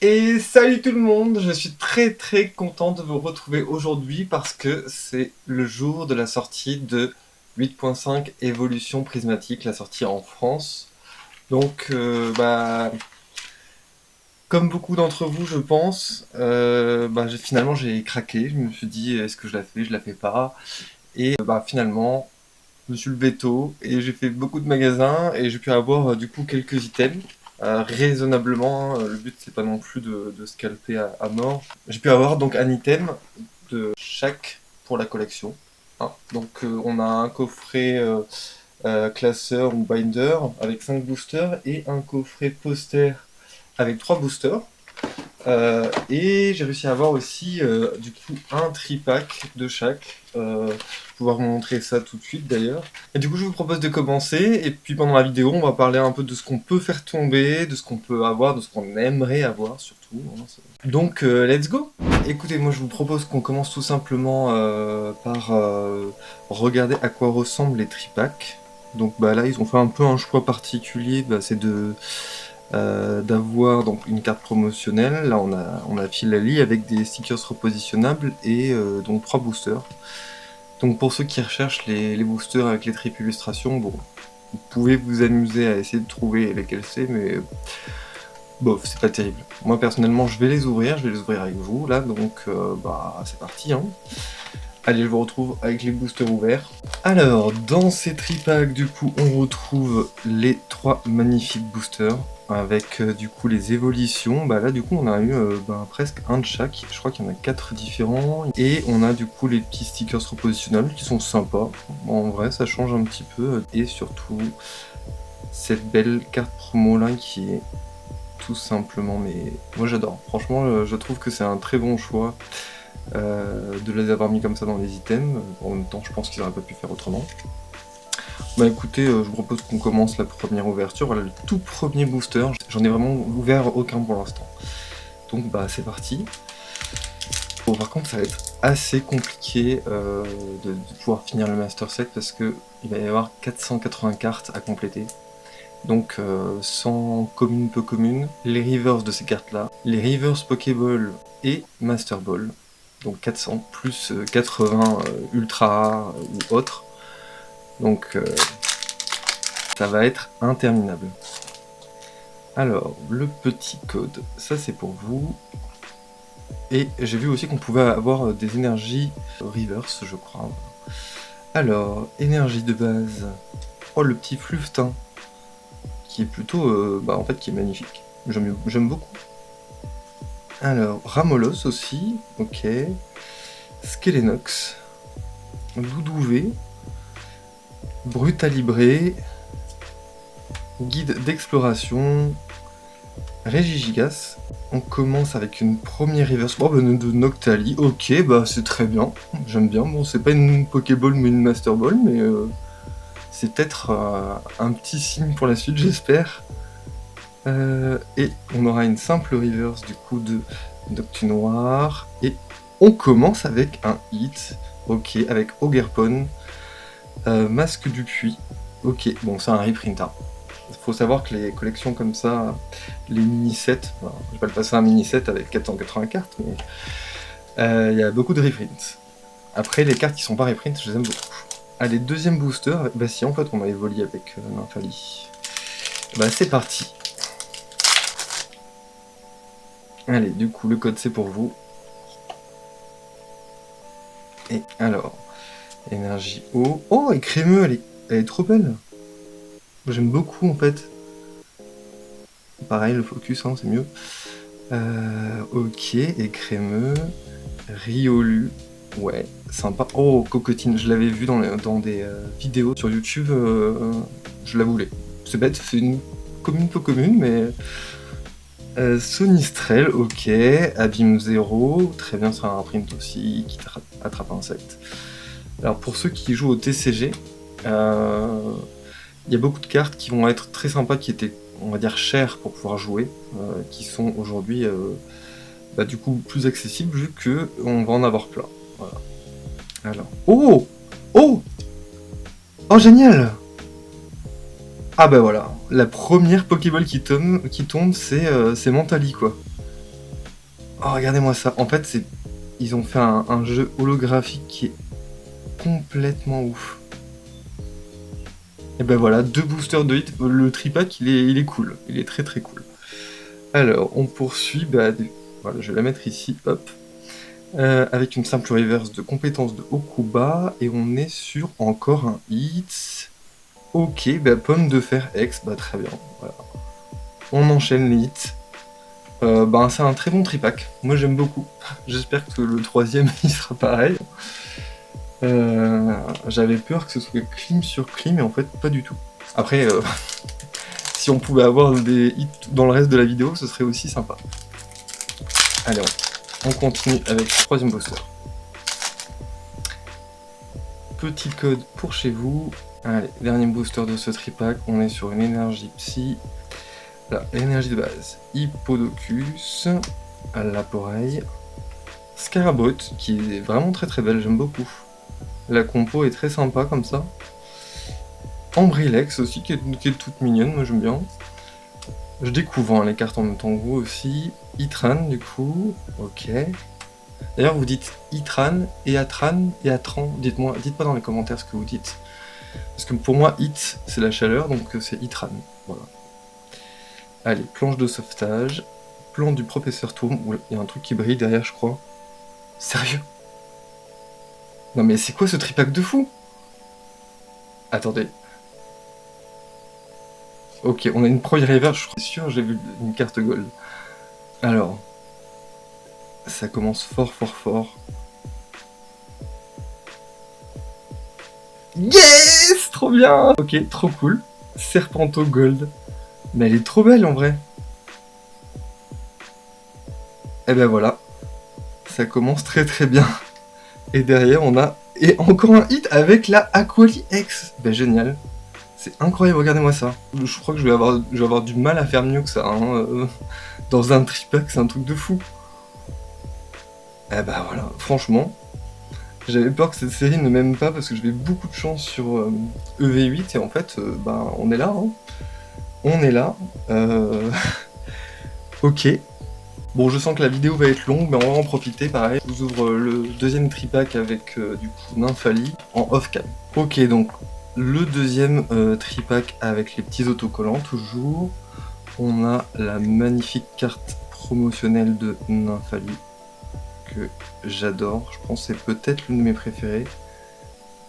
Et salut tout le monde, je suis très content de vous retrouver aujourd'hui parce que c'est le jour de la sortie de 8.5 Évolution Prismatique, la sortie en France. Donc, comme beaucoup d'entre vous, je pense, finalement j'ai craqué. Je me suis dit, est-ce que je la fais, je la fais pas. Et finalement, je me suis levé tôt et j'ai fait beaucoup de magasins et j'ai pu avoir du coup quelques items. Raisonnablement, hein. Le but c'est pas non plus de scalper à mort. J'ai pu avoir donc un item de chaque pour la collection, hein. Donc on a un coffret classeur ou binder avec 5 boosters et un coffret poster avec 3 boosters. Et j'ai réussi à avoir aussi du coup un tripack de chaque. Pouvoir vous montrer ça tout de suite d'ailleurs. Et du coup je vous propose de commencer et puis pendant la vidéo on va parler un peu de ce qu'on peut faire tomber, de ce qu'on peut avoir, de ce qu'on aimerait avoir surtout, hein. Donc let's go. Écoutez, moi je vous propose qu'on commence tout simplement par regarder à quoi ressemblent les tripacks. Donc là ils ont fait un peu un choix particulier, c'est d'avoir donc une carte promotionnelle. Là on a Philali avec des stickers repositionnables et donc 3 boosters. Donc pour ceux qui recherchent les boosters avec les tripes illustrations, bon, vous pouvez vous amuser à essayer de trouver lesquels c'est, mais bof, c'est pas terrible. Moi personnellement je vais les ouvrir avec vous là, donc c'est parti, hein. Allez, je vous retrouve avec les boosters ouverts. Alors, dans ces tripacks, du coup, on retrouve les 3 magnifiques boosters, avec du coup les évolutions. Là, du coup, on a eu presque un de chaque. Je crois qu'il y en a 4 différents. Et on a du coup les petits stickers repositionnables qui sont sympas. En vrai, ça change un petit peu. Et surtout, cette belle carte promo là qui est tout simplement, mais moi j'adore. Franchement, je trouve que c'est un très bon choix. De les avoir mis comme ça dans les items. En même temps, je pense qu'ils auraient pas pu faire autrement. Écoutez, je vous propose qu'on commence la première ouverture. Voilà le tout premier booster. J'en ai vraiment ouvert aucun pour l'instant. Donc c'est parti. Bon, par contre, ça va être assez compliqué de pouvoir finir le Master Set parce que il va y avoir 480 cartes à compléter. Donc 100 communes peu communes, les reverse de ces cartes là, les reverse Pokéball et Master Ball. Donc 400 plus 80 ultra rares ou autres. Donc ça va être interminable. Alors, le petit code, ça c'est pour vous. Et j'ai vu aussi qu'on pouvait avoir des énergies reverse, je crois. Alors, énergie de base. Oh, le petit fluftin. Qui est plutôt, en fait, qui est magnifique. J'aime beaucoup. Alors, Ramolos aussi, ok. Skelenox. Doudouvé. Brutalibré. Guide d'exploration. Régigigas. On commence avec une première reverse de Noctali. Ok, c'est très bien. J'aime bien. Bon, c'est pas une Pokéball mais une Master Ball, mais c'est peut-être un petit signe pour la suite, j'espère. Et on aura une simple reverse du coup de Noctunoir. Et on commence avec un hit. Ok, avec Ogerpon. Masque du Puits. Ok, bon, c'est un reprint, hein. Faut savoir que les collections comme ça, les mini-sets, je vais pas le passer un mini-set avec 480 cartes, mais il y a beaucoup de reprints. Après, les cartes qui sont pas reprints, je les aime beaucoup. Allez, deuxième booster, si en fait on a évolué avec Nymphalie. C'est parti. Allez, du coup, le code c'est pour vous. Et alors, énergie eau. Oh, et crémeux, elle est trop belle. J'aime beaucoup en fait. Pareil, le focus, hein, c'est mieux. Ok, et crémeux. Riolu. Ouais, sympa. Oh, Cocotine, je l'avais vu dans des vidéos sur YouTube. Je la voulais. C'est bête, c'est une commune peu commune, mais... Sonistrel, ok. Abîme 0. Très bien, c'est un print aussi qui attrape insecte. Alors, pour ceux qui jouent au TCG, il y a beaucoup de cartes qui vont être très sympas, qui étaient, on va dire, chères pour pouvoir jouer, qui sont aujourd'hui du coup plus accessibles vu que on va en avoir plein. Voilà. Alors. Oh! Oh! Oh, génial! Ah voilà, la première Pokéball qui tombe, c'est Mentali, quoi. Oh, regardez-moi ça. En fait, ils ont fait un jeu holographique qui est complètement ouf. Et ben voilà, 2 boosters de hit. Le tripack, il est cool. Il est très très cool. Alors, on poursuit. Bah, voilà, je vais la mettre ici. Hop. Avec une simple reverse de compétence de Okuba. Et on est sur encore un hit. Ok, bah, pomme de fer X. Bah, très bien. Voilà. On enchaîne les hits. Bah, c'est un très bon tripack. Moi, j'aime beaucoup. J'espère que le troisième, il sera pareil. J'avais peur que ce soit clim sur clim, mais en fait, pas du tout. Après, si on pouvait avoir des hits dans le reste de la vidéo, ce serait aussi sympa. Allez, on continue avec le troisième booster. Petit code pour chez vous. Allez, dernier booster de ce tripack. On est sur une énergie psy. Là, l'énergie de base. Hippodocus. Laporeille. Scarabot, qui est vraiment très très belle, j'aime beaucoup. La compo est très sympa comme ça. Ambrilex aussi, qui est toute mignonne, moi j'aime bien. Je découvre les cartes en même temps que vous aussi. Itran du coup, ok. D'ailleurs vous dites Itran et Atran et Atran, dites-moi dans les commentaires ce que vous dites. Parce que pour moi, It c'est la chaleur, donc c'est Itran, voilà. Allez, planche de sauvetage. Plan du professeur Tourme, il y a un truc qui brille derrière je crois. Sérieux? Non mais c'est quoi ce tripack de fou? Attendez. Ok, on a une première river, je suis sûr, j'ai vu une carte gold. Alors, ça commence fort, fort, fort. Yes! Trop bien! Ok, trop cool. Serpento gold. Mais elle est trop belle en vrai. Et ben voilà. Ça commence très très bien. Et derrière, on a... Et encore un hit avec la Aquali X. Ben génial. C'est incroyable, regardez-moi ça. Je crois que je vais avoir du mal à faire mieux que ça. Hein. Dans un tripack, c'est un truc de fou. Eh ben voilà, franchement, j'avais peur que cette série ne m'aime pas parce que j'avais beaucoup de chance sur EV8 et en fait, ben, on est là. Hein. On est là. Ok. Bon, je sens que la vidéo va être longue, mais on va en profiter pareil. Je vous ouvre le deuxième tripack avec du coup Nymphalie en off-cam. Ok, donc le deuxième tripack avec les petits autocollants toujours. On a la magnifique carte promotionnelle de Nymphalie que j'adore. Je pense que c'est peut-être l'une de mes préférées.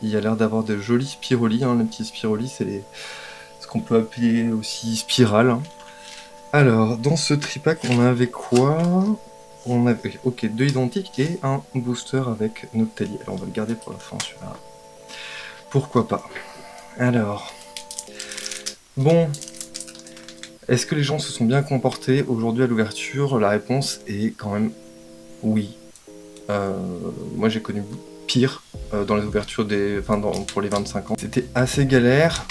Il y a l'air d'avoir de jolis spirolis. Hein. Les petits spirolis, c'est ce qu'on peut appeler aussi spirale. Hein. Alors, dans ce tripack, on avait quoi? On avait, ok, 2 identiques et un booster avec Noctali. Alors, on va le garder pour la fin, celui-là. Pourquoi pas? Alors, bon, est-ce que les gens se sont bien comportés aujourd'hui à l'ouverture? La réponse est quand même oui. Moi, j'ai connu pire dans les ouvertures pour les 25 ans. C'était assez galère,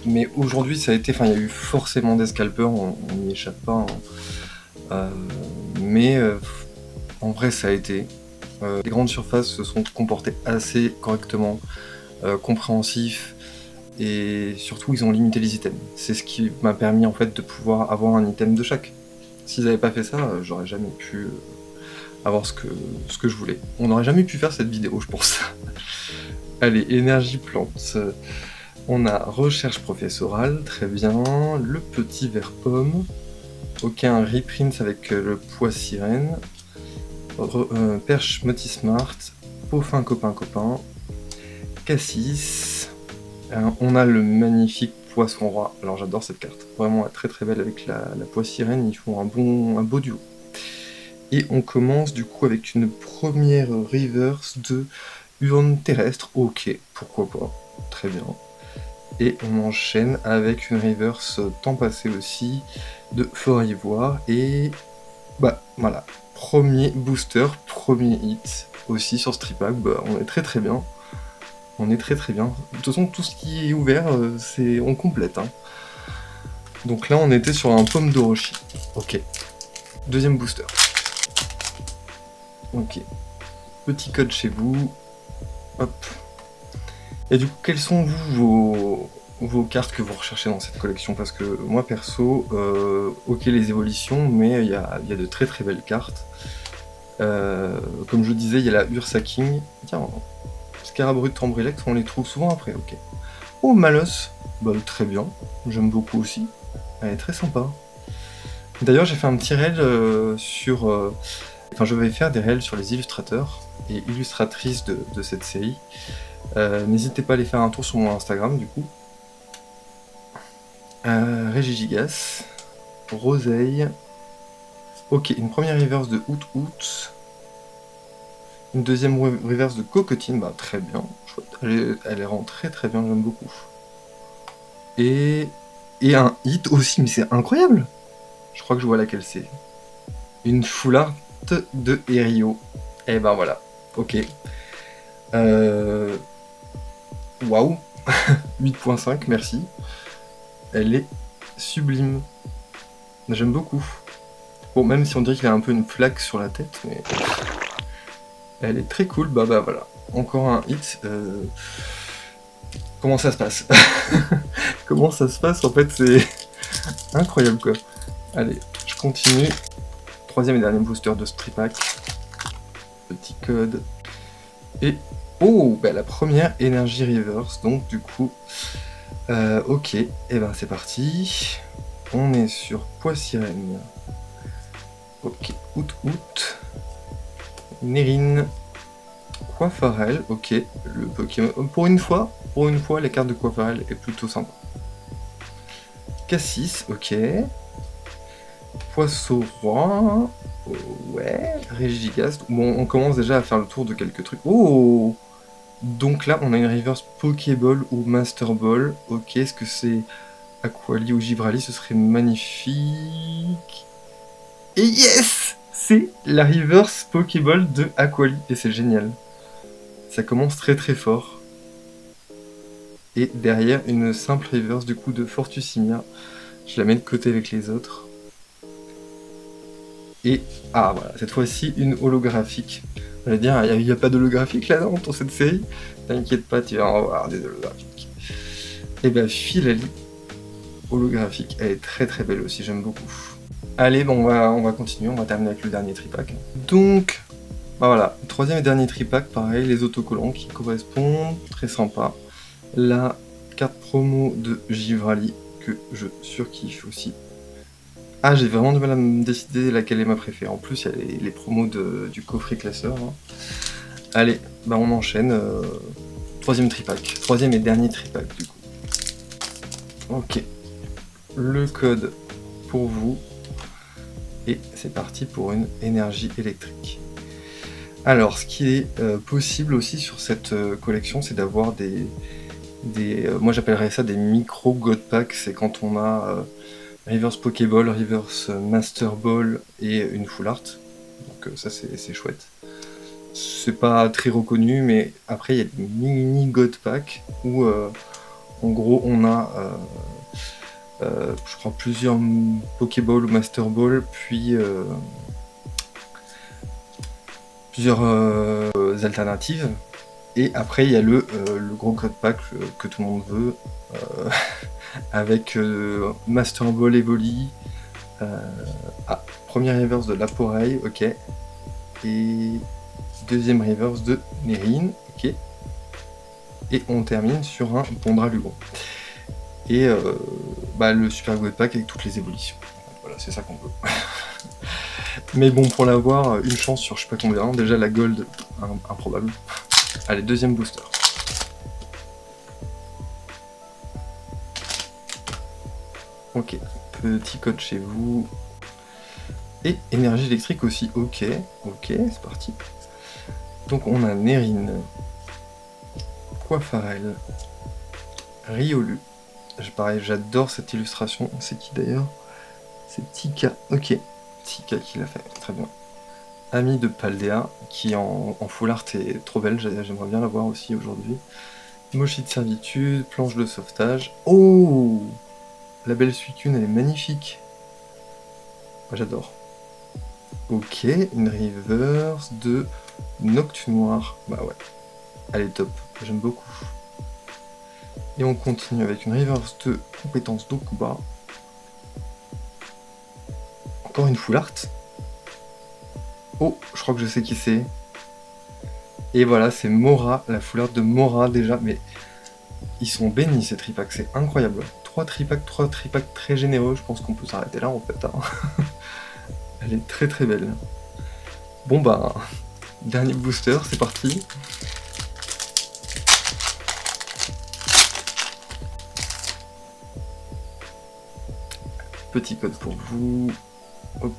mais aujourd'hui ça a été, il y a eu forcément des scalpers, on n'y échappe pas, hein. Mais en vrai ça a été. Les grandes surfaces se sont comportées assez correctement, compréhensifs, et surtout ils ont limité les items. C'est ce qui m'a permis en fait de pouvoir avoir un item de chaque. S'ils n'avaient pas fait ça, j'aurais jamais pu avoir ce que je voulais. On n'aurait jamais pu faire cette vidéo, je pense. Allez, énergie plante. On a recherche professorale, très bien. Le petit ver pomme. Ok, un reprint avec le pois sirène. Perche Motismart. Peaufin copain copain. Cassis. On a le magnifique poisson roi. Alors j'adore cette carte. Vraiment très très belle avec la pois sirène. Ils font un beau duo. Et on commence du coup avec une première reverse de urne terrestre. Ok, pourquoi pas. Très bien. Et on enchaîne avec une reverse temps passé aussi de Fort Ivoire. Et bah voilà, premier booster, premier hit aussi sur ce tripack. Bah, on est très très bien. On est très très bien. De toute façon, tout ce qui est ouvert, on complète. Hein. Donc là, on était sur un pomme d'Orochi. Ok. Deuxième booster. Ok. Petit code chez vous. Hop. Et du coup, quels sont vos cartes que vous recherchez dans cette collection, parce que moi perso, ok les évolutions, mais il y a de très très belles cartes. Comme je disais, il y a la Ursa King. Tiens, Scarabrut Tambrilex, on les trouve souvent après, ok. Oh, Malos, bah très bien, j'aime beaucoup aussi. Elle est très sympa. D'ailleurs, j'ai fait un petit réel sur... Enfin, je vais faire des réels sur les illustrateurs et illustratrices de cette série. N'hésitez pas à aller faire un tour sur mon Instagram, du coup. Régigigas, Roseille. Ok, une première reverse de Out. Une deuxième reverse de Coquetine, bah très bien. Elle rend très très bien, j'aime beaucoup. Et un hit aussi, mais c'est incroyable. Je crois que je vois laquelle c'est. Une full art de Erio. Et ben voilà, ok. Waouh. 8.5, merci. Elle est sublime. J'aime beaucoup. Bon, même si on dirait qu'il a un peu une flaque sur la tête, mais... Elle est très cool, bah voilà. Encore un hit. Comment ça se passe? Comment ça se passe? En fait, c'est incroyable, quoi. Allez, je continue. Troisième et dernier booster de ce tripack. Petit code. Et... Oh, bah la première énergie reverse, donc du coup... ok, et ben c'est parti. On est sur Poissirène. Ok, Out. Nérine. Coiffarel, ok. Le Pokémon... Pour une fois, les cartes de Coiffarel est plutôt sympa. Cassis, ok. Poisson-roi. Ouais. Régigast. Bon, on commence déjà à faire le tour de quelques trucs. Oh! Donc là, on a une reverse Pokéball ou Master Ball. Ok, est-ce que c'est Aquali ou Gibrali? Ce serait magnifique. Et yes! C'est la reverse Pokéball de Aquali. Et c'est génial. Ça commence très très fort. Et derrière, une simple reverse du coup de Fortusimia. Je la mets de côté avec les autres. Et, ah voilà, cette fois-ci, une holographique. On va dire, il n'y a pas d'holographique là dans cette série. T'inquiète pas, tu vas en avoir des holographiques. Et bah, Filali, holographique. Elle est très très belle aussi, j'aime beaucoup. Allez, bon, on va continuer, on va terminer avec le dernier tripack. Donc, bah voilà, troisième et dernier tripack, pareil, les autocollants qui correspondent, très sympa. La carte promo de Givrali, que je surkiffe aussi. Ah, j'ai vraiment du mal à me décider laquelle est ma préférée. En plus, il y a les promos du coffret classeur. Hein. Allez, bah on enchaîne. Troisième tripack. Troisième et dernier tripack, du coup. Ok. Le code pour vous. Et c'est parti pour une énergie électrique. Alors, ce qui est possible aussi sur cette collection, c'est d'avoir des moi j'appellerais ça des micro God Pack. C'est quand on a... Reverse Pokéball, Reverse Master Ball et une Full Art. Donc ça c'est chouette. C'est pas très reconnu, mais après il y a des mini God Pack où en gros on a je crois plusieurs Pokéball ou Master Ball, puis plusieurs alternatives. Et après il y a le gros God Pack que tout le monde veut. Avec Master Ball Evoli. Première reverse de Laporeille, ok. Et deuxième reverse de Nérine, ok. Et on termine sur un Pondra Lugon. Et le Super God Pack avec toutes les évolutions. Voilà, c'est ça qu'on veut. Mais bon, pour l'avoir, une chance sur je sais pas combien. Déjà la Gold, improbable. Allez, deuxième booster. Ok, petit code chez vous. Et énergie électrique aussi, ok, c'est parti. Donc on a Nérine, Coiffarel, Riolu. Pareil, j'adore cette illustration. C'est qui d'ailleurs? C'est Tika, ok. Tika qui l'a fait, très bien. Ami de Paldea, qui en full art est trop belle, j'aimerais bien la voir aussi aujourd'hui. Mochi de servitude, planche de sauvetage. Oh! La belle Suicune, elle est magnifique. J'adore. Ok, une reverse de Noctu Noir. Bah ouais, elle est top, j'aime beaucoup. Et on continue avec une reverse de compétence d'Okuba. Encore une full art. Oh, je crois que je sais qui c'est. Et voilà, c'est Mora, la full art de Mora déjà. Mais ils sont bénis ces tripacks, c'est incroyable. 3 tripacks très généreux. Je pense qu'on peut s'arrêter là en fait. Hein. Elle est très très belle. Bon bah, dernier booster, c'est parti. Petit code pour vous. Hop.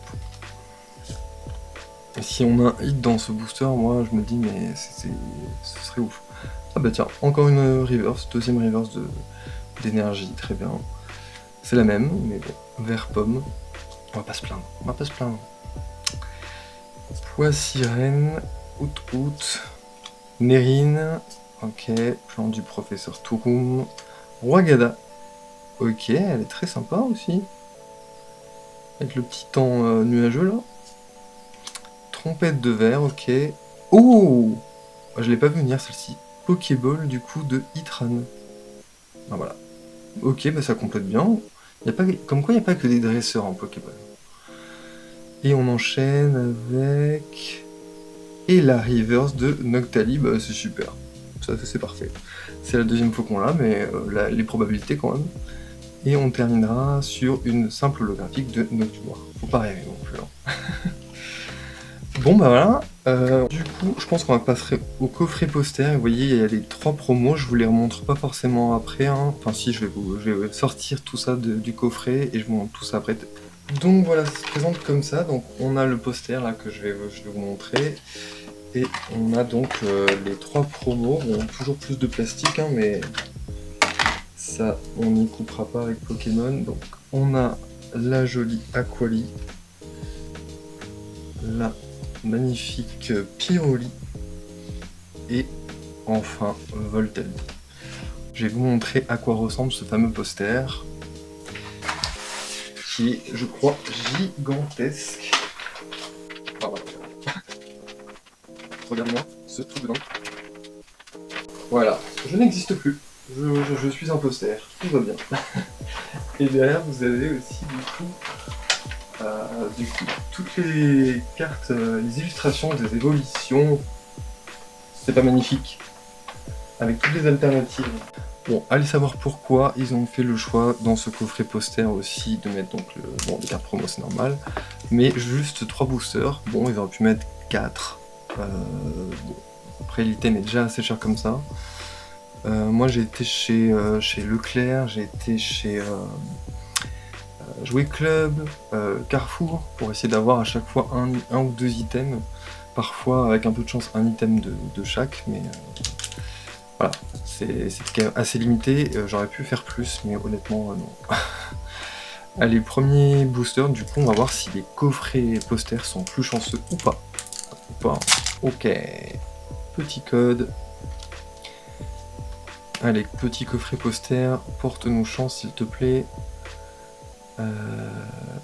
Et si on a un hit dans ce booster, moi je me dis mais ce serait ouf. Ah bah tiens, encore une reverse, deuxième reverse d'énergie, très bien. C'est la même, mais bon, vert pomme. On va pas se plaindre, on va pas se plaindre. Pois sirène, out, Nérine, ok, plan du professeur Touroum, Roi Gada, ok, elle est très sympa aussi. Avec le petit temps nuageux là. Trompette de verre, ok. Oh, je l'ai pas vu venir celle-ci. Pokéball du coup de Hitran. Ah voilà. Ok, bah ça complète bien. Y a pas, comme quoi il n'y a pas que des dresseurs en Pokéball. Et on enchaîne avec... Et la reverse de Noctali, bah c'est super. Ça c'est parfait. C'est la deuxième fois qu'on l'a, mais les probabilités quand même. Et on terminera sur une simple holographique de Noctua. Faut pas rêver non plus. Hein. Bon bah voilà, du coup je pense qu'on va passer au coffret poster. Vous voyez il y a les 3 promos, je vous les remontre pas forcément après, hein. Enfin si je vais sortir tout ça du coffret et je vous montre tout ça après. Donc voilà, ça se présente comme ça, donc on a le poster là que je vais vous montrer. Et on a donc les 3 promos, bon, toujours plus de plastique hein, mais ça on n'y coupera pas avec Pokémon. Donc on a la jolie Aquali, la magnifique Pyroli et enfin Voltel. Je vais vous montrer à quoi ressemble ce fameux poster qui est, je crois, gigantesque. Ah, voilà. Regarde-moi ce truc dedans. Voilà, je n'existe plus. Je suis un poster, tout va bien. Et derrière, vous avez aussi du coup toutes les cartes, les illustrations des évolutions. C'est pas magnifique? Avec toutes les alternatives. Bon, allez savoir pourquoi ils ont fait le choix dans ce coffret poster aussi de mettre donc bon, les cartes promo c'est normal, mais juste 3 boosters. Bon, ils auraient pu mettre 4. Bon. Après l'item est déjà assez cher comme ça. Moi j'ai été chez Leclerc, j'ai été chez Jouet Club, Carrefour, pour essayer d'avoir à chaque fois un ou 2 items. Parfois avec un peu de chance un item de chaque, mais voilà, c'est quand même assez limité, j'aurais pu faire plus, mais honnêtement non. Allez, premier booster, du coup on va voir si les coffrets posters sont plus chanceux ou pas. Ok, petit code. Allez, petit coffret poster, porte-nous chance s'il te plaît.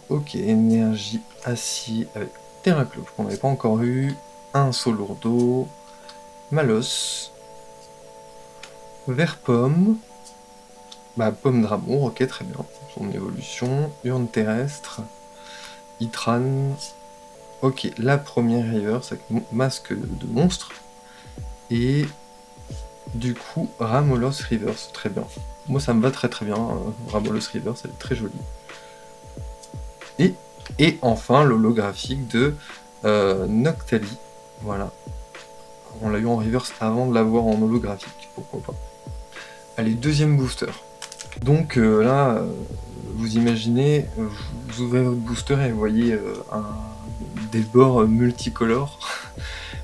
Ok, énergie, acier avec Terraclope qu'on n'avait pas encore eu. Un Solourdo, Malos, Vert pomme, bah pomme d'amour, ok très bien, son évolution, urne terrestre, Hitran, ok la première reverse avec masque de monstre, et du coup Ramolos reverse, très bien. Moi ça me va très très bien, Ramolos reverse, elle est très jolie. Et enfin l'holographique de Noctali, voilà. On l'a eu en reverse avant de l'avoir en holographique, pourquoi pas. Allez, deuxième booster. Donc là, vous imaginez, vous ouvrez votre booster et vous voyez des bords multicolores.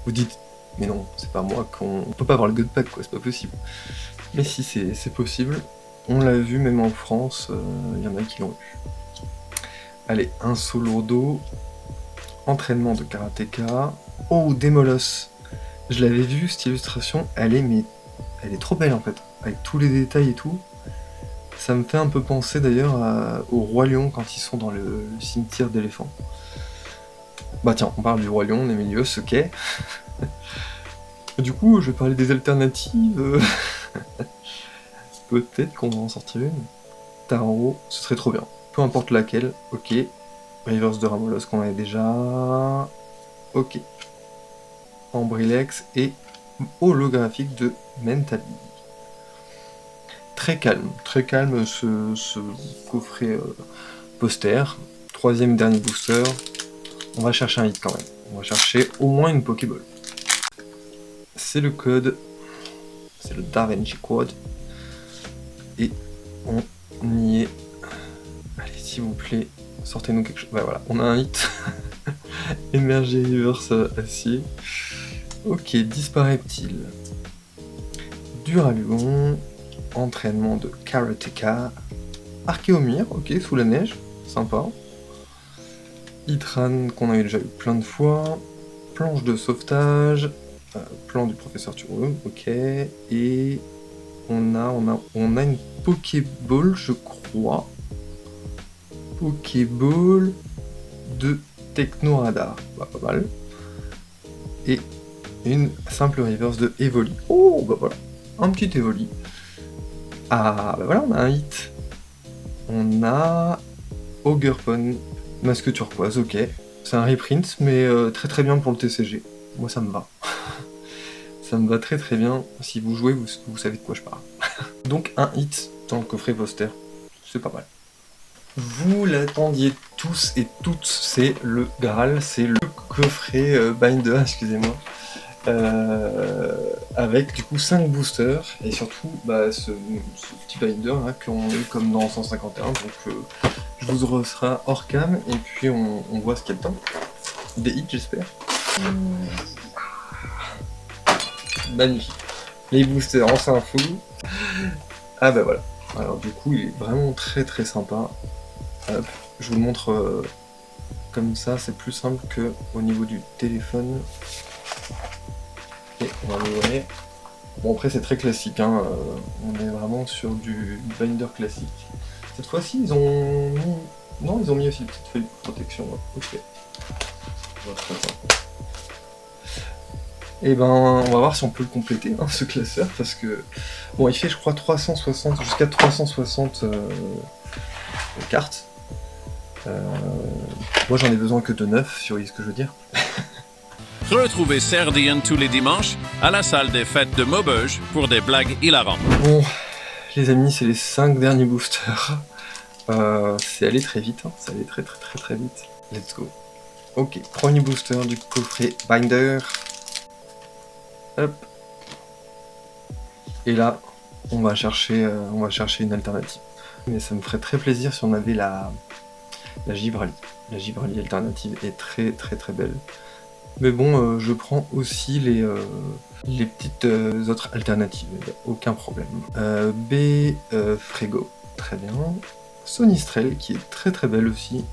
Vous dites, mais non, c'est pas moi, qu'on peut pas avoir le God Pack, quoi, c'est pas possible. Mais si, c'est possible. On l'a vu, même en France, il y en a qui l'ont eu. Allez, un Solourdo, entraînement de karatéka. Oh, Démolos. Je l'avais vu, cette illustration, elle est trop belle en fait, avec tous les détails et tout. Ça me fait un peu penser d'ailleurs au Roi Lion quand ils sont dans le cimetière d'éléphants. Bah tiens, on parle du Roi Lion, Némélios, ok. Du coup, je vais parler des alternatives. peut-être qu'on va en sortir une. Tarot, ce serait trop bien. Peu importe laquelle, ok. Reverse de Ramolos qu'on avait déjà. Ok. Ambrilex et holographique de Mentally. Très calme ce coffret poster. Troisième et dernier booster. On va chercher un hit quand même. On va chercher au moins une Pokéball. C'est le code. C'est le Da Vinci Code. Et on y est. Allez, s'il vous plaît, sortez-nous quelque chose. Ouais, voilà, on a un hit. Émerger Reverse Acier. Ok, disparaît-il. Duralugon. Entraînement de Karateka. Archéomir, ok, sous la neige. Sympa. Hitran, qu'on avait déjà eu plein de fois. Planche de sauvetage. Plan du professeur Turum, ok. Et on a une Pokéball, je crois. Pokéball de Technoradar. Bah, pas mal. Et une simple reverse de Evoli. Oh, bah voilà. Un petit Evoli. Ah, bah voilà, on a un hit. On a Ogerpon, masque turquoise, ok. C'est un reprint, mais très très bien pour le TCG. Moi, ça me va. Ça me va très très bien. Si vous jouez, vous savez de quoi je parle. Donc, un hit dans le coffret poster. C'est pas mal. Vous l'attendiez tous et toutes, c'est le Graal, c'est le coffret Binder, excusez-moi. Avec du coup 5 boosters et surtout ce petit binder là, qu'on a eu comme dans 151, donc je vous referai hors cam et puis on voit ce qu'il y a dedans. Des hits j'espère. Magnifique. Les boosters en fou. Ah bah voilà. Alors du coup il est vraiment très très sympa. Hop, je vous le montre comme ça, c'est plus simple que au niveau du téléphone. Et on va l'ouvrir. Bon après c'est très classique, hein. On est vraiment sur du binder classique. Cette fois-ci ils ont mis... Non, ils ont mis aussi une petite feuille de protection. Ouais. Ok. Et ben on va voir si on peut le compléter, hein, ce classeur, parce que... Bon il fait je crois 360, jusqu'à 360 cartes. Moi j'en ai besoin que de 9, si vous voyez ce que je veux dire. Retrouvez Serdian tous les dimanches à la salle des fêtes de Maubeuge pour des blagues hilarantes. Bon, les amis, c'est les 5 derniers boosters. C'est allé très vite, hein. C'est allé très très vite. Let's go. Ok, premier booster du coffret Binder. Hop. Et là, on va chercher une alternative. Mais ça me ferait très plaisir si on avait la Givrali. La Givrali alternative est très belle. Mais bon, je prends aussi les petites autres alternatives, aucun problème. B, Frego, très bien. Sonistrel, qui est très belle aussi.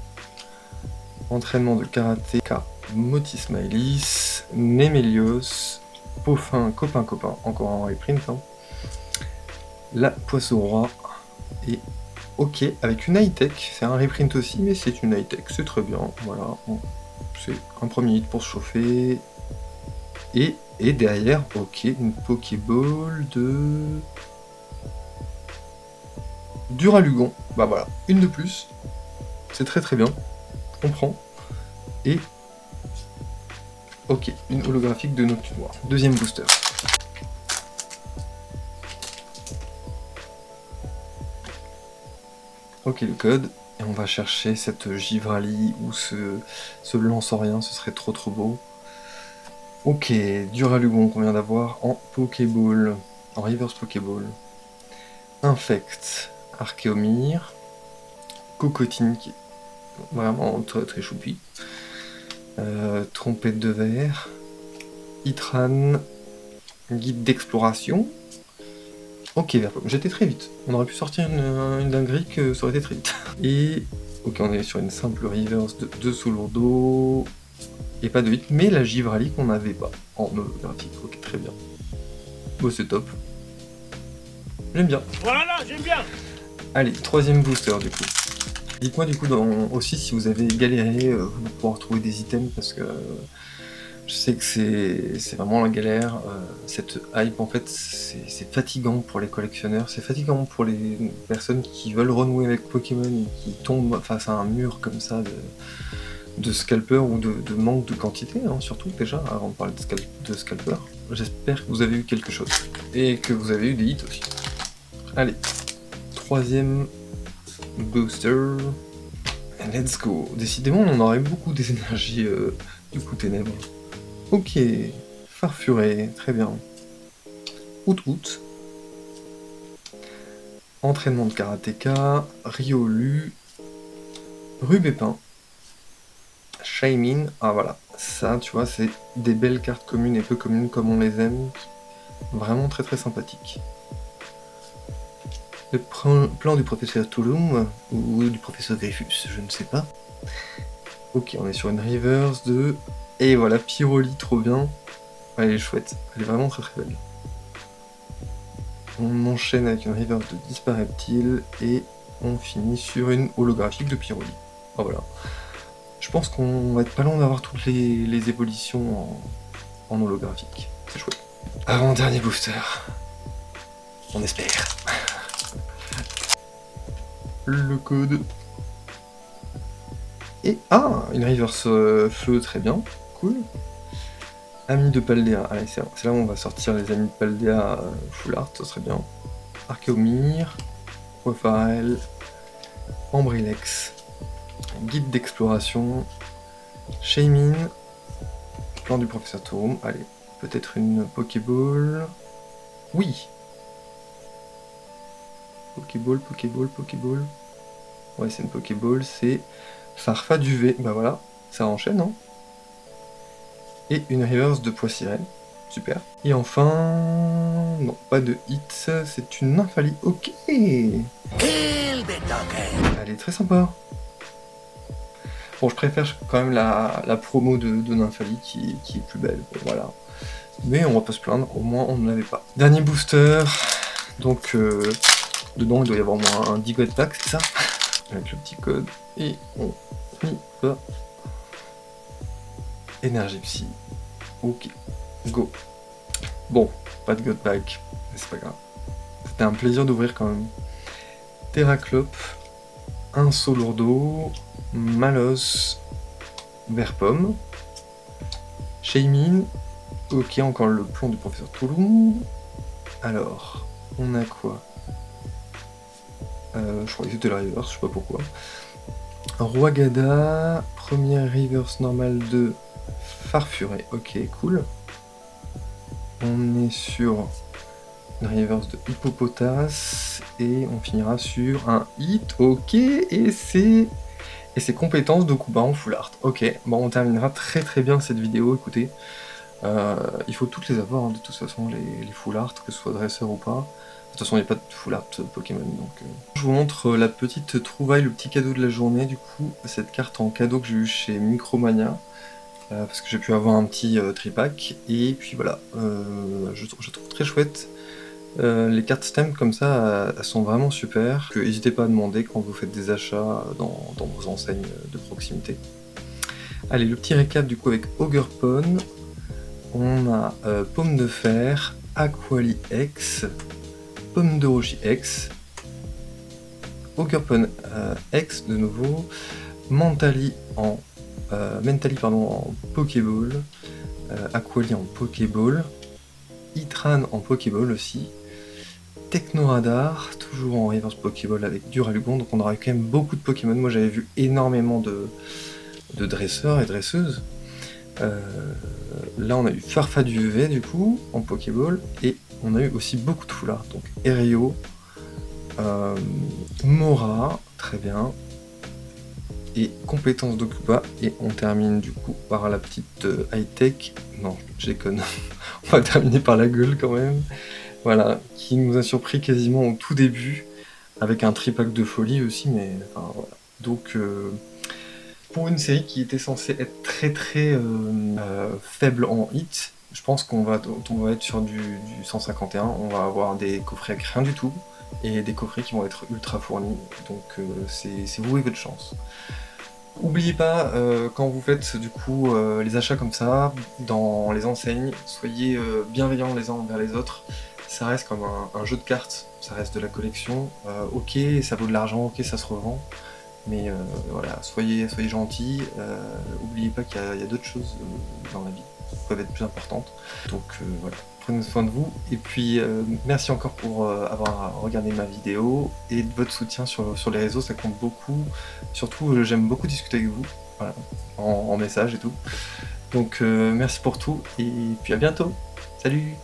Entraînement de karatéka, Motismailis, Nemelios, Peaufin, copain, encore un reprint. Hein. La Poisson Roi, et ok, avec une high-tech, c'est un reprint aussi, mais c'est une high-tech, c'est très bien, voilà. C'est un premier hit pour se chauffer. Et derrière, ok, une Pokéball de... Duralugon. Bah voilà, une de plus. C'est très bien. On prend. Et... Ok, une holographique de Nocturne Noir. Deuxième booster. Ok, le code. Et on va chercher cette Givrali ou ce Lanceorien, ce serait trop beau. Ok, Duralugon qu'on vient d'avoir en Pokéball, en Reverse Pokéball. Infect, Archéomir, Cocotine qui est vraiment très choupi. Trompette de verre, Hitran, Guide d'exploration. Ok, Verpom, j'étais très vite. On aurait pu sortir une dinguerie que ça aurait été très vite. Et ok, on est sur une simple reverse de 2 sous d'eau. Et pas de hit, mais la Givrali qu'on n'avait pas en holographique. Ok, très bien. Bon, c'est top. J'aime bien. Voilà, j'aime bien. Allez, troisième booster du coup. Dites-moi du coup aussi si vous avez galéré pour pouvoir trouver des items parce que Je sais que c'est vraiment la galère, cette hype en fait c'est fatigant pour les collectionneurs, c'est fatigant pour les personnes qui veulent renouer avec Pokémon et qui tombent face à un mur comme ça de scalpers ou de manque de quantité, hein, surtout déjà, avant de parler de scalpers. J'espère que vous avez eu quelque chose, et que vous avez eu des hits aussi. Allez, troisième booster, let's go. Décidément on en aurait beaucoup des énergies du coup ténèbres. Ok, Farfuré, très bien. Out. Entraînement de karatéka, Riolu, Rubépin, Shaymin, ah voilà, ça tu vois c'est des belles cartes communes et peu communes comme on les aime, vraiment très très sympathiques. Le plan du professeur Touloum, ou du professeur Griffus, je ne sais pas. Ok, on est sur une reverse de... Et voilà, Pyroli, trop bien. Elle est chouette, elle est vraiment très très belle. On enchaîne avec une reverse de Dispareptile et on finit sur une holographique de Pyroli. Oh voilà. Je pense qu'on va être pas loin d'avoir toutes les évolutions en holographique. C'est chouette. Avant-dernier booster. On espère. Le code. Et ah, une reverse feu, très bien. Cool. Amis de Paldea. Allez, c'est là où on va sortir les amis de Paldea full art, ça serait bien. Archeomir, Poifarel, Ambrilex, guide d'exploration, Shaymin, plan du professeur Touloum. Allez, peut-être une Pokéball. Oui. Pokéball. Ouais, c'est une Pokéball, c'est Farfaduvé. Bah voilà, ça enchaîne, hein. Et une reverse de Poissirène. Super. Et enfin... Non, pas de hit, c'est une Nymphalie. Ok. Elle est très sympa. Bon, je préfère quand même la promo de Nymphalie qui est plus belle. Bon, voilà. Mais on va pas se plaindre, au moins on ne l'avait pas. Dernier booster. Donc, dedans il doit y avoir au moins un 10 code pack, c'est ça? Avec le petit code. Et on y va. Énergie Psy. Ok. Go. Bon, pas de god pack, mais c'est pas grave. C'était un plaisir d'ouvrir quand même. Terraclope, un Solourdo, Malos, Verpomme, Shaymin, ok, encore le plan du professeur Touloum. Alors, on a quoi? Je crois que c'était la reverse, je sais pas pourquoi. Roagada, première reverse normale de Farfuré, ok, cool. On est sur une reverse de Hippopotas et on finira sur un hit, ok, et c'est compétences de Kuba en full art. Ok, bon on terminera très très bien cette vidéo, écoutez. Il faut toutes les avoir, hein, de toute façon, les full art, que ce soit dresseur ou pas. De toute façon, il n'y a pas de full art Pokémon, donc... Je vous montre la petite trouvaille, le petit cadeau de la journée, du coup, cette carte en cadeau que j'ai eu chez Micromania. Parce que j'ai pu avoir un petit tripack, et puis voilà, je trouve très chouette. Les cartes stem comme ça, elles sont vraiment super. N'hésitez pas à demander quand vous faites des achats dans vos enseignes de proximité. Allez, le petit récap du coup avec Ogerpon. On a Pomme de Fer, Aquali X, Pomme de Rochi X, Ogerpon X de nouveau, Mentali en Pokéball, Aquali en Pokéball, Itran en Pokéball aussi, Technoradar, toujours en reverse Pokéball avec Duralugon, donc on aura quand même beaucoup de Pokémon. Moi j'avais vu énormément de dresseurs et dresseuses. Là on a eu Farfaduvé du coup en Pokéball, et on a eu aussi beaucoup de full art, donc Ereo, Mora, très bien, et compétences d'Okupa, et on termine du coup par la petite high-tech, non je déconne, on va terminer par la gueule quand même, voilà, qui nous a surpris quasiment au tout début, avec un tripack de folie aussi, mais enfin voilà, donc pour une série qui était censée être très très faible en hit, je pense qu'on va être sur du 151, on va avoir des coffrets avec rien du tout, et des coffrets qui vont être ultra fournis, donc c'est vous et votre chance. Oubliez pas, quand vous faites du coup les achats comme ça, dans les enseignes, soyez bienveillants les uns envers les autres. Ça reste comme un jeu de cartes, ça reste de la collection. Ok, ça vaut de l'argent, ok, ça se revend. Mais voilà, soyez gentils. Oubliez pas qu'il y a d'autres choses dans la vie qui peuvent être plus importantes. Donc voilà, prenez soin de vous. Et puis merci encore pour avoir regardé ma vidéo et de votre soutien sur les réseaux, ça compte beaucoup. Surtout, j'aime beaucoup discuter avec vous, voilà, en message et tout. Donc merci pour tout et puis à bientôt. Salut!